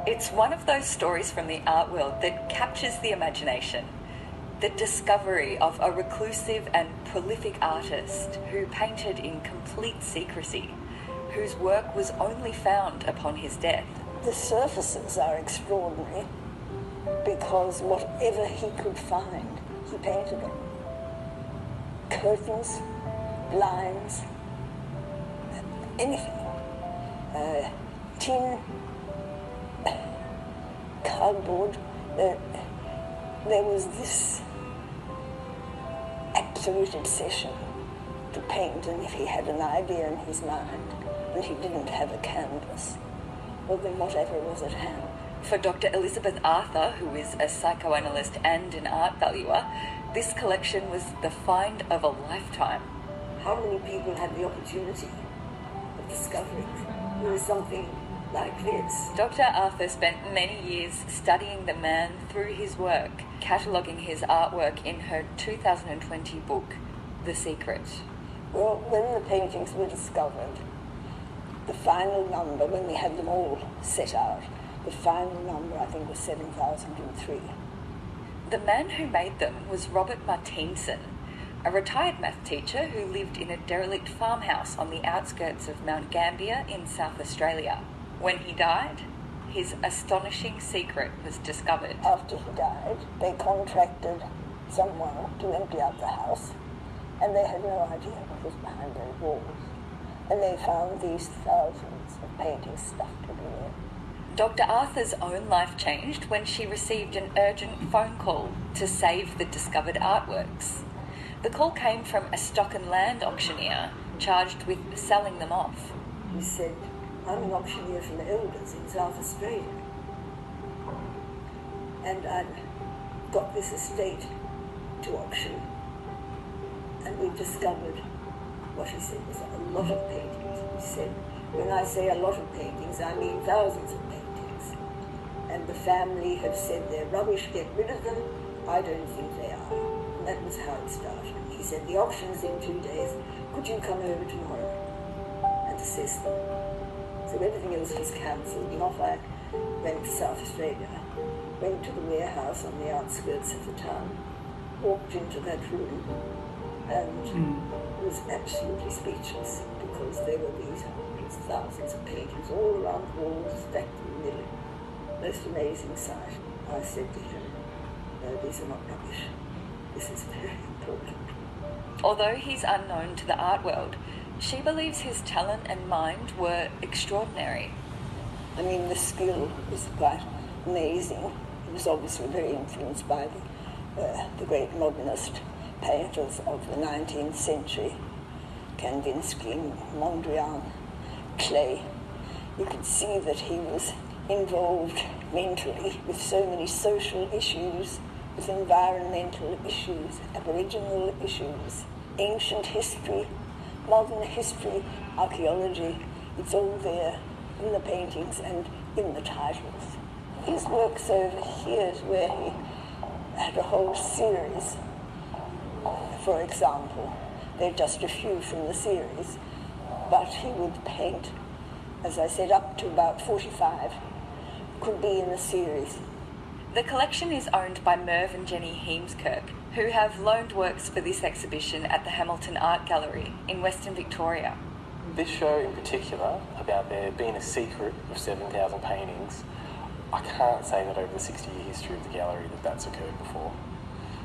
It's one of those stories from the art world that captures the imagination. The discovery of a reclusive and prolific artist who painted in complete secrecy, whose work was only found upon his death. The surfaces are extraordinary because whatever he could find, he painted on. Curtains, blinds, anything. Tin, cardboard. There was this absolute obsession to paint, and if he had an idea in his mind and he didn't have a canvas, well then whatever was at hand. For Dr. Elizabeth Arthur, who is a psychoanalyst and an art valuer, this collection was the find of a lifetime. How many people had the opportunity of discovering there was something like this? Dr. Arthur spent many years studying the man through his work, cataloguing his artwork in her 2020 book, The Secret. Well, when the paintings were discovered, the final number, when we had them all set out, the final number, I think, was 7,003. The man who made them was Robert Martiensen, a retired math teacher who lived in a derelict farmhouse on the outskirts of Mount Gambier in South Australia. When he died, his astonishing secret was discovered. After he died, they contracted someone to empty out the house, and they had no idea what was behind those walls. And they found these thousands of paintings stuffed everywhere. Dr. Arthur's own life changed when she received an urgent phone call to save the discovered artworks. The call came from a stock and land auctioneer charged with selling them off. He said, "I'm an auctioneer from the Elders in South Australia, and I've got this estate to auction, and we've discovered," what he said was a lot of paintings. He said, "When I say a lot of paintings, I mean thousands of paintings. And the family have said they're rubbish, get rid of them. I don't think they are." And that was how it started. He said, "The auction's in 2 days. Could you come over tomorrow and assess them?" So everything else was cancelled, and off I went to South Australia, went to the warehouse on the outskirts of the town, walked into that room, and was absolutely speechless, because there were these hundreds, thousands of paintings all around the walls, stacked in the middle. Most amazing sight. I said to him, "No, these are not rubbish. This is very important." Although he's unknown to the art world, she believes his talent and mind were extraordinary. I mean, the skill was quite amazing. He was obviously very influenced by the great modernist painters of the 19th century, Kandinsky, Mondrian, Klee. You could see that he was involved mentally with so many social issues, with environmental issues, Aboriginal issues, ancient history, modern history, archaeology. It's all there in the paintings and in the titles. His works over here is where he had a whole series. For example, they're just a few from the series, but he would paint, as I said, up to about 45, could be in the series. The collection is owned by Merv and Jenny Heemskirk, who have loaned works for this exhibition at the Hamilton Art Gallery in Western Victoria. This show in particular, about there being a secret of 7,000 paintings, I can't say that over the 60-year history of the gallery that's occurred before.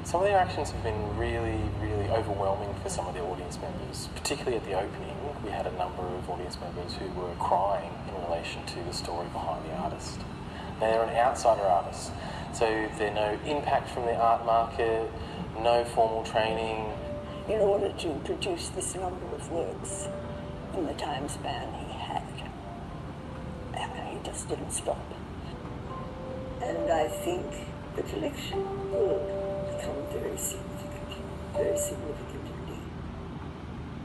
Some of the reactions have been really, really overwhelming for some of the audience members. Particularly at the opening, we had a number of audience members who were crying in relation to the story behind the artist. They're an outsider artist, so there's no impact from the art market, no formal training. In order to produce this number of works in the time span he had, he just didn't stop. And I think the collection will become very significant, very significant.